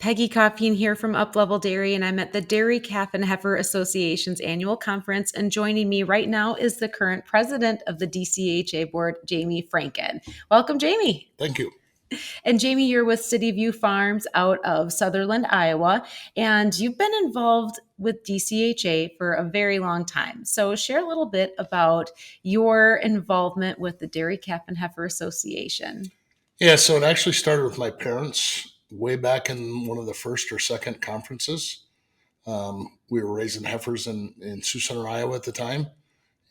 Peggy Coffeen here from Up Level Dairy, and I'm at the Dairy Calf and Heifer Association's annual conference. And joining me right now is the current president of the DCHA board, Jamie Franken. Welcome, Jamie. Thank you. And Jamie, you're with City View Farms out of Sutherland, Iowa, and you've been involved with DCHA for a very long time. So share a little bit about your involvement with the Dairy Calf and Heifer Association. Yeah, so it actually started with my parents way back in one of the first or second conferences. We were raising heifers in Sioux Center, Iowa at the time,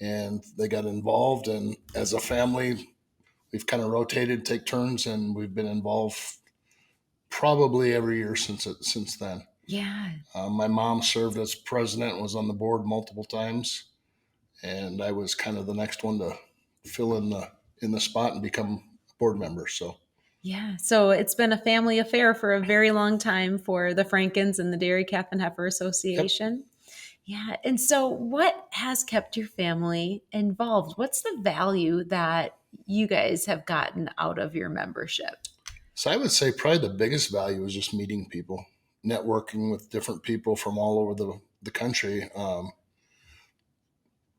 and they got involved. And as a family, we've kind of rotated, take turns, and we've been involved probably every year since then. Yeah. My mom served as president and was on the board multiple times, and I was kind of the next one to fill in the spot and become a board member. So it's been a family affair for a very long time for the Frankens and the Dairy Calf and Heifer Association. Yep. Yeah. And so what has kept your family involved? What's the value that you guys have gotten out of your membership? So I would say probably the biggest value is just meeting people, networking with different people from all over the country.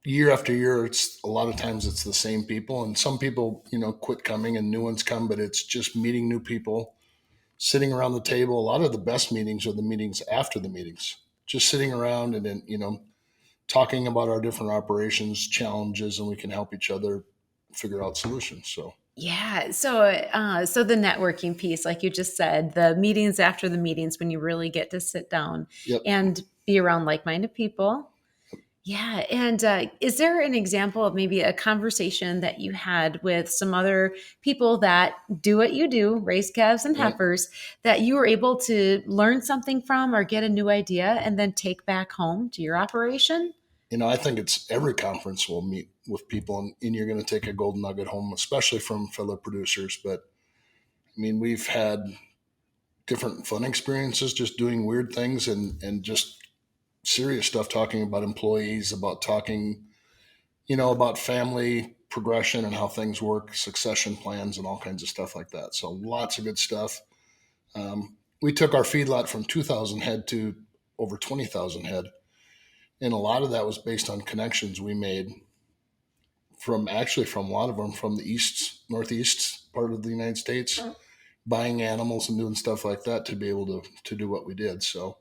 Year after year, a lot of times it's the same people, and some people, quit coming and new ones come, but it's just meeting new people, sitting around the table. A lot of the best meetings are the meetings after the meetings, just sitting around and then, talking about our different operations, challenges, and we can help each other figure out solutions. Yeah. So the networking piece, like you just said, the meetings after the meetings when you really get to sit down and be around like-minded people. Yeah. And is there an example of maybe a conversation that you had with some other people that do what you do, raise calves and heifers, that you were able to learn something from or get a new idea and then take back home to your operation? I think it's every conference we'll meet with people and you're going to take a golden nugget home, especially from fellow producers. But I mean, we've had different fun experiences just doing weird things and just serious stuff, talking about employees, about talking, about family progression and how things work, succession plans and all kinds of stuff like that. So lots of good stuff. We took our feedlot from 2,000 head to over 20,000 head. And a lot of that was based on connections we made from a lot of them from the northeast part of the United States, buying animals and doing stuff like that to be able to do what we did. So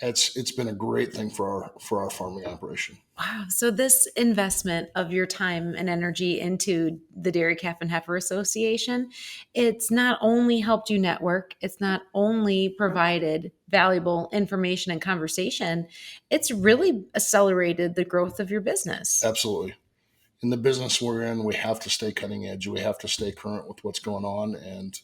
it's been a great thing for our farming operation. Wow. So this investment of your time and energy into the Dairy Calf and Heifer Association, it's not only helped you network, it's not only provided valuable information and conversation, it's really accelerated the growth of your business. Absolutely. In the business we're in, we have to stay cutting edge. We have to stay current with what's going on. And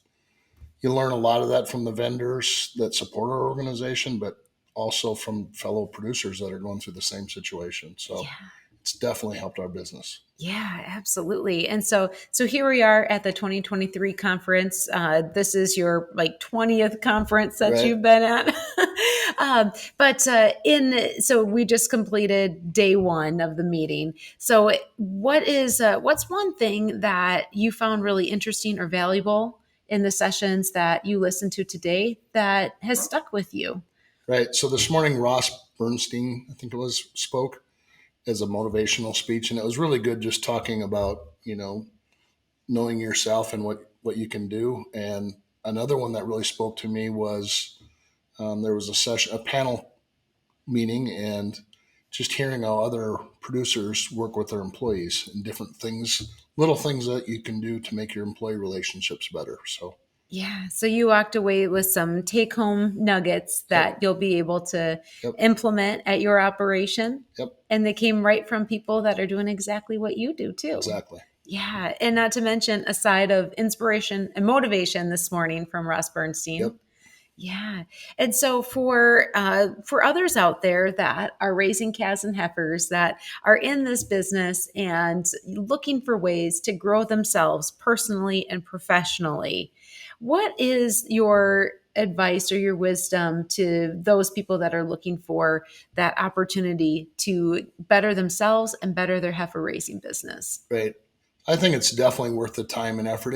you learn a lot of that from the vendors that support our organization, but also from fellow producers that are going through the same situation. So it's definitely helped our business. Yeah, absolutely. And so here we are at the 2023 conference. This is your 20th conference that you've been at. So we just completed day one of the meeting. So what's one thing that you found really interesting or valuable in the sessions that you listened to today that has stuck with you? Right. So this morning, Ross Bernstein, I think it was, spoke as a motivational speech. And it was really good just talking about, knowing yourself and what you can do. And another one that really spoke to me was there was a panel meeting and just hearing how other producers work with their employees and different things, little things that you can do to make your employee relationships better. Yeah. So you walked away with some take-home nuggets that you'll be able to implement at your operation. Yep. And they came right from people that are doing exactly what you do too. Exactly. Yeah. And not to mention a side of inspiration and motivation this morning from Ross Bernstein. Yep. Yeah. And so for others out there that are raising calves and heifers that are in this business and looking for ways to grow themselves personally and professionally, what is your advice or your wisdom to those people that are looking for that opportunity to better themselves and better their heifer raising business? Right. I think it's definitely worth the time and effort.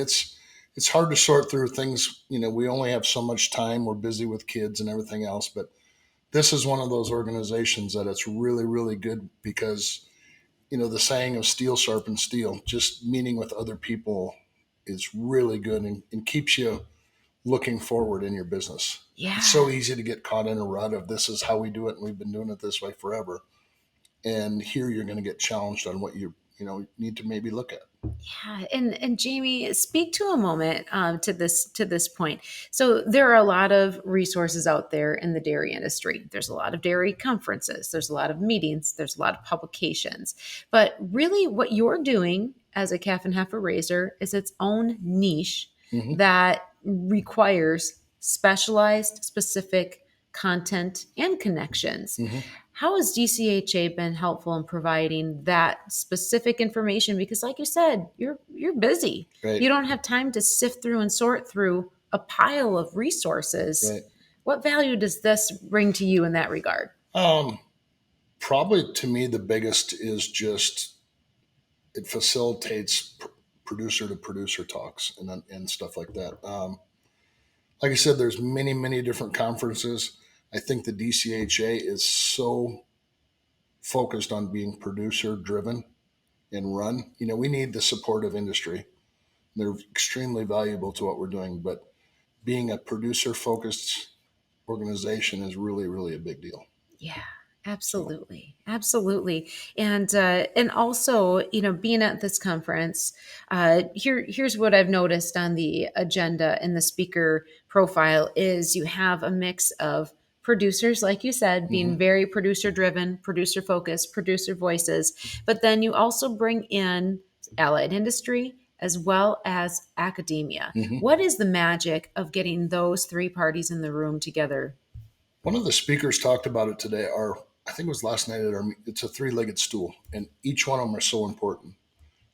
it's hard to sort through things. We only have so much time. We're busy with kids and everything else, but this is one of those organizations that it's really, really good because, the saying of steel sharpens steel, just meeting with other people is really good and keeps you looking forward in your business. Yeah. It's so easy to get caught in a rut of this is how we do it and we've been doing it this way forever. And here you're going to get challenged on what you need to maybe look at. Yeah, and Jamie, speak to a moment to this point. So there are a lot of resources out there in the dairy industry. There's a lot of dairy conferences. There's a lot of meetings. There's a lot of publications. But really, what you're doing as a calf and heifer raiser is its own niche that requires specialized, specific content and connections. How has DCHA been helpful in providing that specific information? Because like you said, you're busy. Right. You don't have time to sift through and sort through a pile of resources. Right. What value does this bring to you in that regard? Probably to me, the biggest is just it facilitates producer to producer talks and stuff like that. Like I said, there's many, many different conferences. I think the DCHA is so focused on being producer driven and run. We need the support of industry. They're extremely valuable to what we're doing, but being a producer focused organization is really, really a big deal. Yeah. Absolutely, absolutely, and also, being at this conference, here's what I've noticed on the agenda and the speaker profile is you have a mix of producers, like you said, being very producer driven, producer focused, producer voices, but then you also bring in allied industry as well as academia. What is the magic of getting those three parties in the room together? One of the speakers talked about it today. I think it was last night it's a three-legged stool, and each one of them are so important.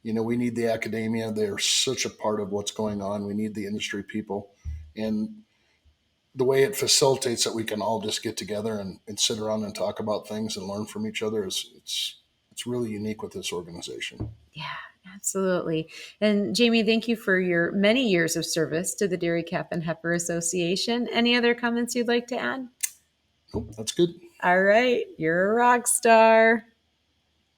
We need the academia. They're such a part of what's going on. We need the industry people. And the way it facilitates that we can all just get together and sit around and talk about things and learn from each other it's really unique with this organization. Yeah, absolutely. And Jamie, thank you for your many years of service to the Dairy Calf and Heifer Association. Any other comments you'd like to add? Nope, that's good. All right, you're a rock star.